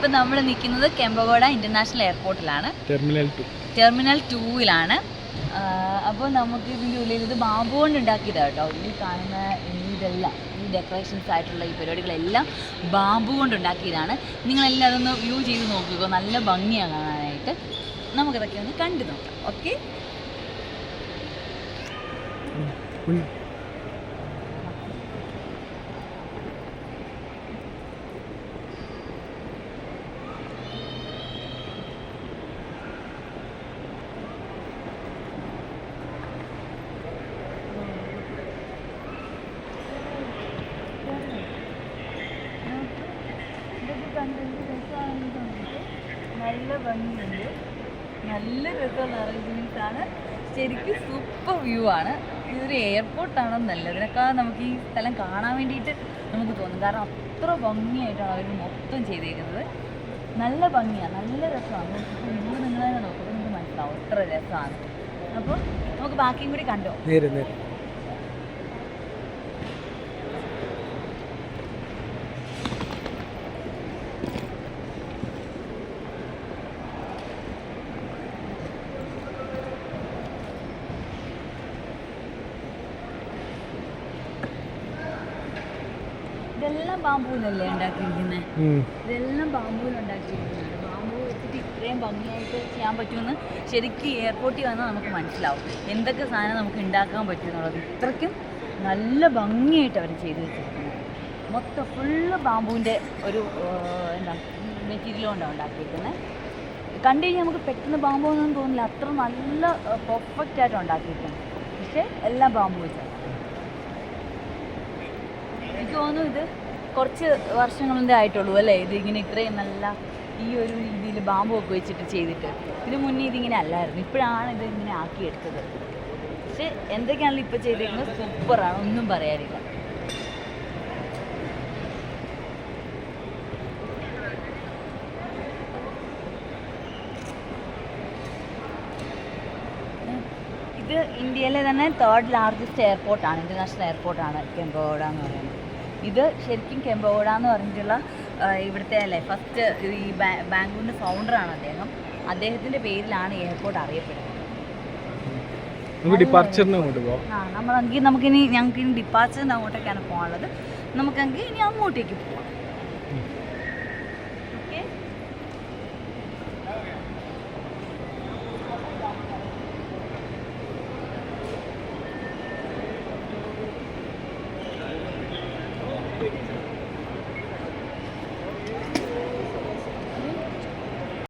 ഇപ്പം നമ്മൾ നിൽക്കുന്നത് കെമ്പഗോഡ ഇൻ്റർനാഷണൽ എയർപോർട്ടിലാണ്, ടെർമിനൽ 2-ലാണ്. അപ്പോൾ നമുക്ക് ഇതിൻ്റെ ഉള്ളിൽ ഇത് ബാമ്പു കൊണ്ട് ഉണ്ടാക്കിയതാണ് കേട്ടോ. ഈ കാണുന്ന ഇതെല്ലാം ഈ ഡെക്കറേഷൻസ് ആയിട്ടുള്ള ഈ പരിപാടികളെല്ലാം ബാമ്പു കൊണ്ട് ഉണ്ടാക്കിയതാണ്. നിങ്ങളെല്ലാം അതൊന്ന് വ്യൂ ചെയ്ത് നോക്കുക, നല്ല ഭംഗിയാണ് കാണാനായിട്ട്. നമുക്കിതൊക്കെ ഒന്ന് കണ്ടു നോക്കാം. ഓക്കെ, നല്ല ഭംഗിയുണ്ട്, നല്ല രസമുള്ള അറേഞ്ച്മെൻറ്റ്സ് ആണ്. ശരിക്കും സൂപ്പർ വ്യൂ ആണ്. ഇതൊരു എയർപോർട്ടാണെന്നല്ല, ഇതിനേക്കാൾ നമുക്ക് ഈ സ്ഥലം കാണാൻ വേണ്ടിയിട്ട് നമുക്ക് തോന്നും. കാരണം അത്ര ഭംഗിയായിട്ടാണ് അവർ മൊത്തം ചെയ്തേക്കുന്നത്. നല്ല ഭംഗിയാണ്, നല്ല രസമാണ്. വ്യൂ നിങ്ങൾ തന്നെ നോക്കുമ്പോൾ നിങ്ങൾക്ക് മനസ്സിലാവും എത്ര രസമാണ്. അപ്പോൾ നമുക്ക് ബാക്കിയും കൂടി കണ്ടോ. ഇതെല്ലാം ബാമ്പൂലല്ലേ ഉണ്ടാക്കിയിരിക്കുന്നത്, ഇതെല്ലാം ബാമ്പൂൽ ഉണ്ടാക്കിയിരിക്കുന്നതാണ്. ബാമ്പൂ വെച്ചിട്ട് ഇത്രയും ഭംഗിയായിട്ട് ചെയ്യാൻ പറ്റുമെന്ന് ശരിക്കും എയർപോർട്ടിൽ വന്നാൽ നമുക്ക് മനസ്സിലാവും എന്തൊക്കെ സാധനം നമുക്ക് ഉണ്ടാക്കാൻ പറ്റും എന്നുള്ളത്. ഇത്രയ്ക്കും നല്ല ഭംഗിയായിട്ട് അവർ ചെയ്ത് വെച്ചിരിക്കുന്നത്. മൊത്തം ഫുള്ള് ബാമ്പൂവിൻ്റെ ഒരു എന്താ മെറ്റീരിയൽ കൊണ്ടാണ് ഉണ്ടാക്കിയിരിക്കുന്നത്. കണ്ടു കഴിഞ്ഞാൽ നമുക്ക് പെട്ടെന്ന് ബാമ്പൂ ഒന്നും തോന്നില്ല, അത്ര നല്ല പെർഫെക്റ്റ് ആയിട്ട് ഉണ്ടാക്കിയിരിക്കുന്നത്. പക്ഷേ എല്ലാം ബാമ്പൂ വെച്ചാണ്. എനിക്ക് തോന്നുന്നു ഇത് കുറച്ച് വർഷങ്ങളിൻ്റെ ആയിട്ടുള്ളൂ അല്ലേ, ഇതിങ്ങനെ ഇത്രയും നല്ല ഈ ഒരു രീതിയിൽ ബാമ്പു ഒക്കെ വെച്ചിട്ട് ചെയ്തിട്ട്. ഇതിന് മുന്നേ ഇതിങ്ങനെ അല്ലായിരുന്നു, ഇപ്പോഴാണ് ഇത് ഇങ്ങനെ ആക്കിയെടുത്തത്. പക്ഷെ എന്തൊക്കെയാണല്ലോ ഇപ്പോൾ ചെയ്തിരിക്കുന്നത്, സൂപ്പറാണ്, ഒന്നും പറയാനില്ല. ഇത് ഇന്ത്യയിലെ തന്നെ 3rd ലാർജസ്റ്റ് എയർപോർട്ടാണ്, ഇൻ്റർനാഷണൽ എയർപോർട്ടാണ് കെമ്പഗോഡ എന്ന് പറയുന്നത്. ഇത് ശരിക്കും കെമ്പഗോഡ എന്ന് പറഞ്ഞിട്ടുള്ള ഇവിടുത്തെ അല്ലേ ഫസ്റ്റ് ഈ ബാംഗ്ലൂരിൻ്റെ ഫൗണ്ടറാണ് അദ്ദേഹം. അദ്ദേഹത്തിൻ്റെ പേരിലാണ് എയർപോർട്ട് അറിയപ്പെടുന്നത്. നമുക്കിനി ഡിപ്പാർച്ചറിന് അങ്ങോട്ടേക്കാണ് പോകാനുള്ളത്. നമുക്കെങ്കിൽ ഇനി അങ്ങോട്ടേക്ക് പോവാം.